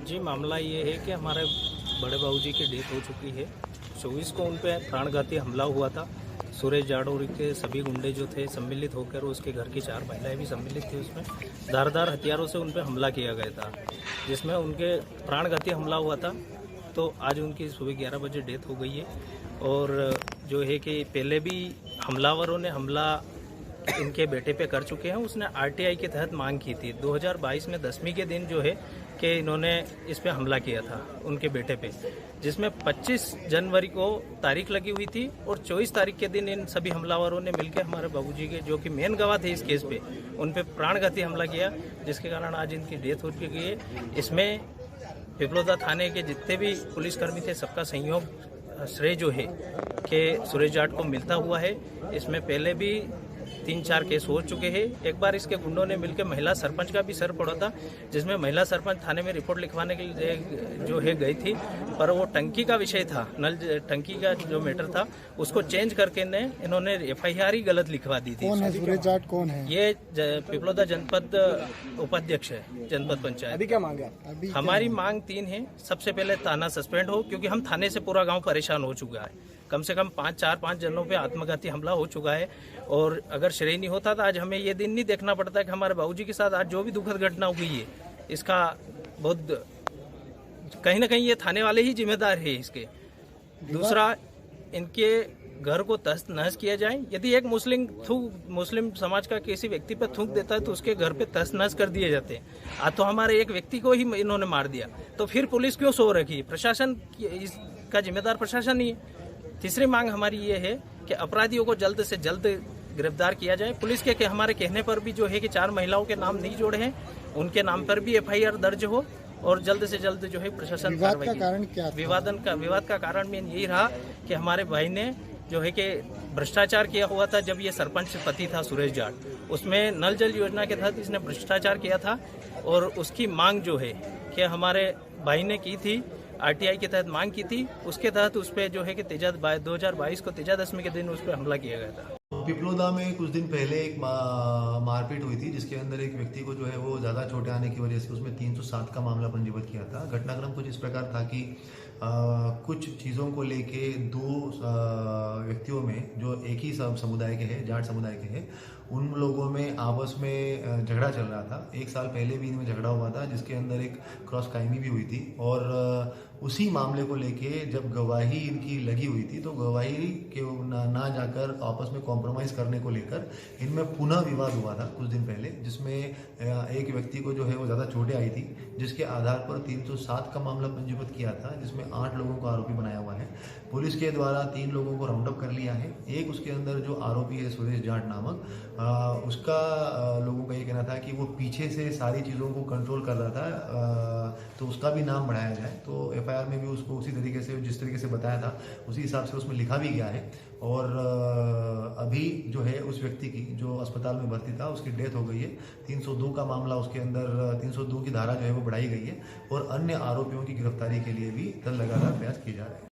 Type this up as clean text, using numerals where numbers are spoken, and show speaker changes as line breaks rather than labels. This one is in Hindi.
जी, मामला ये है कि हमारे बड़े बाबूजी की डेथ हो चुकी है। 24 को उन पे प्राणघाती हमला हुआ था। सुरेश जाड़ोरी के सभी गुंडे जो थे सम्मिलित होकर, उसके घर की 4 महिलाएं भी सम्मिलित थी। उसमें धारदार हथियारों से उन पे हमला किया गया था, जिसमें उनके प्राणघाती हमला हुआ था। तो आज उनकी सुबह 11 बजे डेथ हो गई है। और जो है कि पहले भी हमलावरों ने हमला इनके बेटे पे कर चुके हैं। उसने आरटीआई के तहत मांग की थी 2022 में 10वीं के दिन जो है कि इन्होंने इस पे हमला किया था उनके बेटे पे, जिसमें 25 जनवरी को तारीख लगी हुई थी और 24 तारीख के दिन इन सभी हमलावरों ने मिलकर हमारे बाबूजी के, जो कि मेन गवाह थे इस केस पे, उन पे प्राणघाती हमला किया, जिसके कारण आज इनकी डेथ हो चुकी है। इसमें पिपलोदा थाने के जितने भी पुलिसकर्मी थे, सबका सहयोग श्रेय जो है कि सुरेश जाट को मिलता हुआ है। इसमें पहले भी 3-4 केस हो चुके हैं। एक बार इसके गुंडों ने मिलकर महिला सरपंच का भी सर पड़ा था, जिसमें महिला सरपंच थाने में रिपोर्ट लिखवाने के लिए जो है गई थी, पर वो टंकी का विषय था, नल टंकी का जो मैटर था उसको चेंज करके इन्होंने एफआईआर ही गलत लिखवा दी थी।
कौन है सुरेश जाट? कौन है
ये? पिपलोदा जनपद उपाध्यक्ष है जनपद पंचायत।
अभी क्या मांग है? अभी
हमारी मांग 3 है। सबसे पहले थाना सस्पेंड हो, क्योंकि हम थाने से पूरा गांव परेशान हो चुका है। कम से कम 4-5 जनों पे आत्मघाती हमला हो चुका है। और अगर श्रेय नहीं होता तो आज हमें ये दिन नहीं देखना पड़ता कि हमारे बाबूजी के साथ आज जो भी दुखद घटना हुई है, इसका बहुत कहीं ना कहीं ये थाने वाले ही जिम्मेदार है इसके। दूसरा, इनके घर को तहस नहस किया जाए। यदि एक मुस्लिम समाज का किसी व्यक्ति पर थूक देता है तो उसके घर पे तहस नहस कर दिए जाते हैं। आज तो हमारे एक व्यक्ति को ही इन्होंने मार दिया, तो फिर पुलिस क्यों सो रखी? प्रशासन इसका जिम्मेदार प्रशासन ही है। तीसरी मांग हमारी ये है कि अपराधियों को जल्द से जल्द गिरफ्तार किया जाए। पुलिस के हमारे कहने पर भी जो है कि 4 महिलाओं के नाम नहीं जोड़े हैं, उनके नाम पर भी एफआईआर दर्ज हो और जल्द से जल्द जो है प्रशासन
विवाद का कारण क्या था?
विवाद का कारण मेन यही रहा कि हमारे भाई ने जो है कि भ्रष्टाचार किया हुआ था। जब ये सरपंच पति था सुरेश जाट, उसमें नल जल योजना के तहत इसने भ्रष्टाचार किया था और उसकी मांग जो है कि हमारे भाई ने की थी, आरटीआई के तहत मांग की थी। उसके तहत उस पर जो है कि 2022 को तेजा दशमी के दिन उस पर हमला किया गया था।
पिपलोदा में कुछ दिन पहले एक मारपीट हुई थी, जिसके अंदर एक व्यक्ति को जो है वो ज़्यादा चोटें आने की वजह से उसमें 307 का मामला पंजीबद्ध किया था। घटनाक्रम कुछ इस प्रकार था कि कुछ चीज़ों को लेके 2 व्यक्तियों में, जो एक ही समुदाय के हैं, जाट समुदाय के हैं, उन लोगों में आपस में झगड़ा चल रहा था। 1 साल पहले भी इनमें झगड़ा हुआ था, जिसके अंदर एक क्रॉस कायमी भी हुई थी। और उसी मामले को लेके जब गवाही इनकी लगी हुई थी, तो गवाही के ना जाकर आपस में कॉम्प्रोमाइज़ करने को लेकर इनमें पुनः विवाद हुआ था कुछ दिन पहले, जिसमें एक व्यक्ति को जो है वो ज़्यादा चोटें आई थी, जिसके आधार पर 307 का मामला पंजीबद्ध किया था, जिसमें 8 लोगों को आरोपी बनाया हुआ है। पुलिस के द्वारा 3 लोगों को राउंड अप कर लिया है। एक उसके अंदर जो आरोपी है सुरेश जाट नामक, उसका लोगों का ये कहना था कि वो पीछे से सारी चीज़ों को कंट्रोल कर रहा था, तो उसका भी नाम बढ़ाया जाए। तो एफआईआर में भी उसको उसी तरीके से, जिस तरीके से बताया था उसी हिसाब से उसमें लिखा भी गया है। और अभी जो है उस व्यक्ति की, जो अस्पताल में भर्ती था, उसकी डेथ हो गई है। 302 का मामला, उसके अंदर 302 की धारा जो है वो बढ़ाई गई है और अन्य आरोपियों की गिरफ्तारी के लिए भी लगातार प्रयास किए जा रहे हैं।